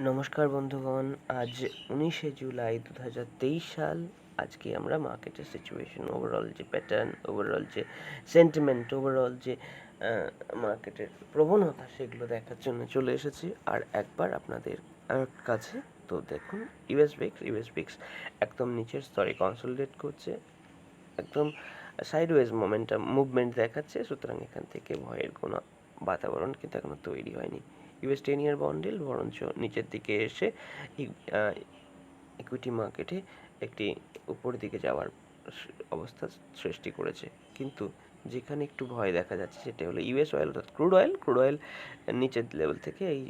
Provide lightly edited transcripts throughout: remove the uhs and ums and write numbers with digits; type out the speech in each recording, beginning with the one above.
নমস্কার বন্ধুগণ, আজ 19শে জুলাই 2023 সাল। আজকে আমরা মার্কেটের সিচুয়েশন, ওভারঅল যে প্যাটার্ন, ওভারঅল যে সেন্টিমেন্ট, ওভারঅল যে মার্কেটের প্রবণতা, সেগুলো দেখার জন্য চলে এসেছি আর একবার আপনাদের কাছে। তো দেখুন, ইউএস বিক্স একদম নিচের স্তরে কনসলিডেট করছে, একদম সাইডওয়েজ মুভমেন্ট দেখাচ্ছে। সুতরাং এখান থেকে ভয়ের কোনো বাতাবরণ কিন্তু এখনো তৈরি হয়নি। ইউএস 10 ইয়ার বন্ডেল বরঞ্চ নিচের দিকে এসে ইকুইটি মার্কেটে একটি উপরের দিকে যাওয়ার অবস্থা সৃষ্টি করেছে। কিন্তু যেখানে একটু ভয় দেখা যাচ্ছে সেটা হলো ইউএস অয়েল, অর্থাৎ ক্রুড অয়েল নিচের লেভেল থেকে এই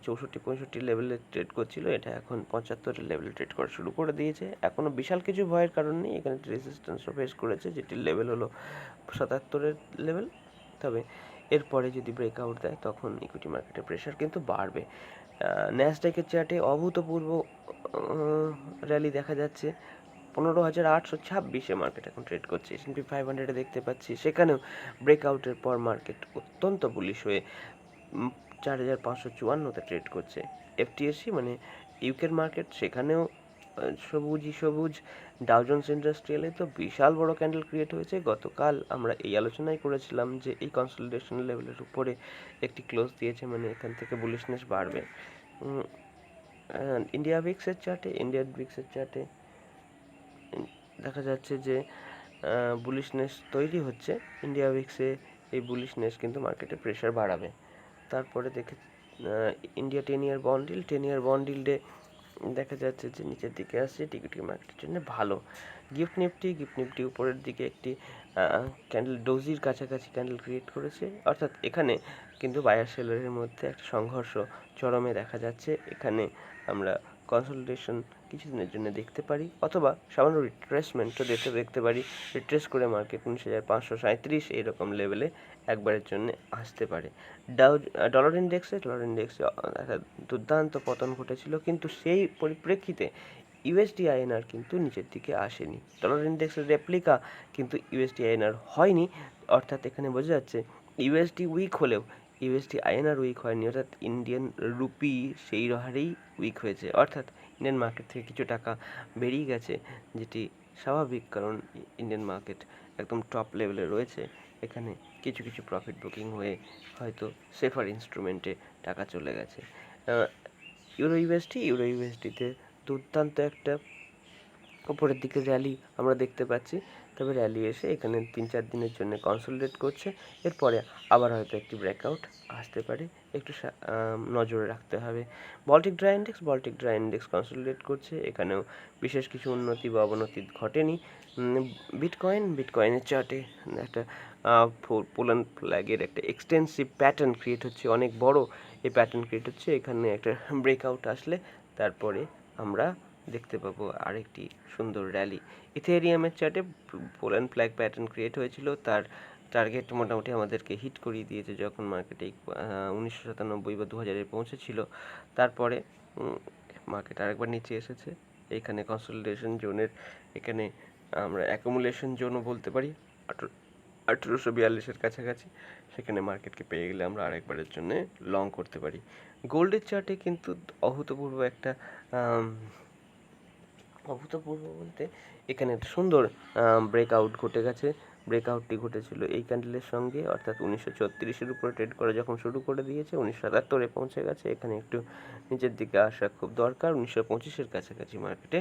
64-65 লেভেলে ট্রেড করছিল, এটা এখন 75 লেভেলে ট্রেড করা শুরু করে দিয়েছে। এখনও বিশাল কিছু ভয়ের কারণ নেই, এখানে রেজিস্ট্যান্সও ফেস করেছে, যেটির লেভেল হলো 77 লেভেল। তবে এরপরে যদি ব্রেকআউট দেয় তখন ইকুইটি মার্কেটের প্রেশার কিন্তু বাড়বে। ন্যাসড্যাকের চার্টে অভূতপূর্ব র্যালি দেখা যাচ্ছে। 15,826-এ মার্কেট এখন ট্রেড করছে। S&P 500-এ দেখতে পাচ্ছি সেখানেও ব্রেকআউটের পর মার্কেট অত্যন্ত বুলিশ হয়ে 4,554-তে ট্রেড করছে। FTSE মানে ইউকের মার্কেট, সেখানেও সবুজ। ডাউ জোন্স ইন্ডাস্ট্রিয়ালে তো বিশাল বড় ক্যান্ডেল ক্রিয়েট হয়েছে। গতকাল আমরা এই আলোচনাই করেছিলাম যে এই কনসলিডেশন লেভেলের উপরে একটি ক্লোজ দিয়েছে, মানে এখান থেকে বুলিশনেস বাড়বে। ইন্ডিয়ান ব্রিক্সের চার্টে দেখা যাচ্ছে যে বুলিশনেস তৈরি হচ্ছে। ইন্ডিয়া ব্রিক্সে এই বুলিশনেস কিন্তু মার্কেটে প্রেশার বাড়াবে। তারপরে ইন্ডিয়া 10 ইয়ার বন্ড ইল্ডে দেখা যাচ্ছে যে নিচের দিকে আসছে, ইকুইটি মার্কেটের জন্য ভালো। গিফট নিফটি উপরের দিকে একটি ক্যান্ডেল ডোজির কাছাকাছি ক্যান্ডেল ক্রিয়েট করেছে, অর্থাৎ এখানে কিন্তু বায়ার সেলারের মধ্যে একটা সংঘর্ষ চরমে দেখা যাচ্ছে। এখানে আমরা কনসলিডেশন কিছুদিনের জন্য দেখতে পারি, অথবা সামান্য রিট্রেসমেন্টও দেখতে পারি। রিট্রেস করে মার্কেট 19,537 এইরকম লেভেলে একবারের জন্য আসতে পারে। ডলার ইন্ডেক্সে একটা দুর্দান্ত পতন ঘটেছিল, কিন্তু সেই পরিপ্রেক্ষিতে ইউএসডি আইএনআর কিন্তু নিচের দিকে আসেনি। ডলার ইন্ডেক্সের রেপ্লিকা কিন্তু ইউএসডি আইএনআর হয়নি, অর্থাৎ এখানে বোঝা যাচ্ছে ইউএসডি উইক হলেও ইউএসডি আইএনআর উইক হয়নি, অর্থাৎ ইন্ডিয়ান রুপি সেই হারেই উইক হয়েছে। অর্থাৎ ইন্ডিয়ান মার্কেট থেকে কিছু টাকা বেরিয়ে গেছে, যেটি স্বাভাবিক, কারণ ইন্ডিয়ান মার্কেট একদম টপ লেভেলে রয়েছে। এখানে কিছু প্রফিট বুকিং হয়ে হয়তো সেফার ইনস্ট্রুমেন্টে টাকা চলে গেছে। ইউরো ইউএসডিতে দুর্দান্ত একটা উপরের দিকে র্যালি আমরা দেখতে পাচ্ছি। তবে র্যালি এসে এখানে 3-4 দিনের জন্য কনসলিডেট করছে, এরপরে আবার হয়তো একটি ব্রেকআউট আসতে পারে, একটু নজরে রাখতে হবে। বল্টিক ড্রাই ইন্ডেক্স কনসলিডেট করছে, এখানেও বিশেষ কিছু উন্নতি বা অবনতি ঘটেনি। বিটকয়েনের চার্টে একটা পোল্যান্ড ফ্ল্যাগের একটা এক্সটেন্সিভ প্যাটার্ন ক্রিয়েট হচ্ছে, অনেক বড় এই প্যাটার্ন ক্রিয়েট হচ্ছে। এখানে একটা ব্রেকআউট আসলে তারপরে আমরা দেখতে পাবো আরেকটি সুন্দর র্যালি। ইথেরিয়ামের চার্টে পোল্যান্ড ফ্ল্যাগ প্যাটার্ন ক্রিয়েট হয়েছিল, তার টার্গেট মোটামুটি আমাদেরকে হিট করিয়ে দিয়েছে যখন মার্কেটে 1997 বা 2000-এ পৌঁছেছিল। তারপরে মার্কেট আরেকবার নিচে এসেছে। এইখানে কনসলিডেশন জোনের, এখানে আমরা অ্যাকুমুলেশন জোনও বলতে পারি, 1842-এর কাছাকাছি। সেখানে মার্কেটকে পেয়ে গেলে আমরা আরেকবারের জন্য লং করতে পারি। গোল্ডের চার্টে কিন্তু অভূতপূর্ব বলতে এখানে একটা সুন্দর ব্রেকআউট ঘটে গেছে। ব্রেকআউটটি ঘটেছিল এই ক্যান্ডেলের সঙ্গে, অর্থাৎ 1936-এর উপরে ট্রেড করা যখন শুরু করে দিয়েছে, 1977-এ পৌঁছে গেছে। এখানে একটু নিচের দিকে আসা খুব দরকার। 1925-এর কাছাকাছি মার্কেটে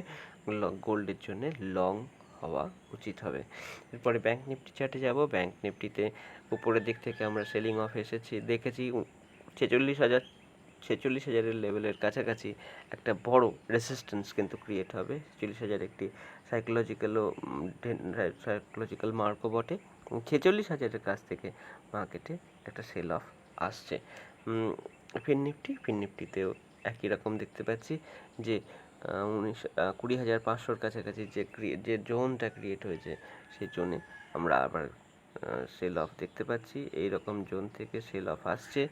গোল্ডের জন্য লং হওয়া উচিত হবে। এরপরে ব্যাংক নিফটি চার্টে যাব। ব্যাংক নিফটিতে উপরের দিক থেকে আমরা সেলিং অফ দেখেছি 46,000 লেভেলের কাছাকাছি একটা বড় রেসিস্ট্যান্স কিন্তু ক্রিয়েট হবে। 46,000 একটি সাইকোলজিক্যাল মার্কও বটে। 46,000-এর কাছ থেকে মার্কেটে একটা সেল অফ আসছে। ফিননিফটিতেও একই রকম দেখতে পাচ্ছি যে 20,500-র কাছাকাছি যে জোনটা ক্রিয়েট হয়েছে, সেই জোনে আমরা আবার সেল অফ দেখতে পাচ্ছি। এই রকম জোন থেকে সেল অফ আসছে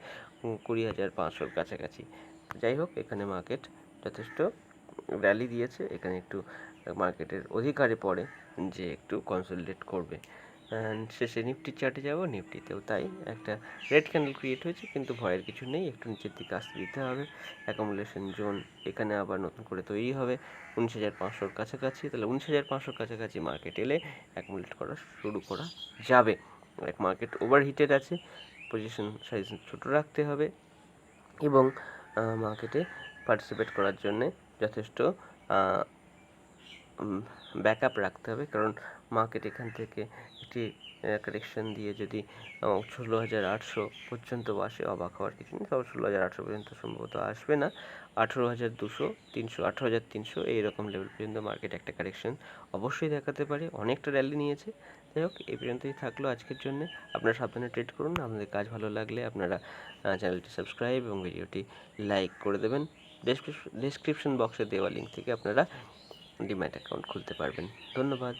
20,500-র কাছাকাছি। যাই হোক, এখানে মার্কেট যথেষ্ট র্যালি দিয়েছে, এখানে একটু মার্কেটের অধিকারে পড়ে যে একটু কনসলিডেট করবে। শেষে নিফটির চার্টে যাব, নিফটিতেও তাই একটা রেড ক্যান্ডেল ক্রিয়েট হয়েছে, কিন্তু ভয়ের কিছু নেই, একটু নিচের দিকে আসতে দিতে হবে। অ্যাকোমোডেশন জোন এখানে আবার নতুন করে তৈরি হবে 19,500-র কাছাকাছি, তাহলে 19,500-র কাছাকাছি মার্কেট এলে অ্যাকুমুলেট করা শুরু করা যাবে। মার্কেট ওভারহিটেড আছে, পজিশন সাইজ ছোটো রাখতে হবে এবং মার্কেটে পার্টিসিপেট করার জন্যে যথেষ্ট ব্যাকআপ রাখতে হবে, কারণ মার্কেট এখান থেকে একটি কারেকশন দিয়ে যদি 16,800 পর্যন্ত আসে, অবাক হওয়ার কিছু নেই। তবে 16,800 পর্যন্ত সম্ভবত আসবে না, 18,200, 300, 18,300 এইরকম লেভেল পর্যন্ত মার্কেট একটা কারেকশন অবশ্যই দেখাতে পারে। অনেকটা র্যালি নিয়েছে। যাই হোক, এই পর্যন্তই থাকলো আজকের জন্য। আপনারা সাবধানে ট্রেড করুন। আপনাদের কাজ ভালো লাগলে আপনারা চ্যানেলটি সাবস্ক্রাইব এবং ভিডিওটি লাইক করে দেবেন। ডেসক্রিপশন বক্সে দেওয়া লিঙ্ক থেকে আপনারা ডিম্যাট অ্যাকাউন্ট খুলতে পারবেন। ধন্যবাদ।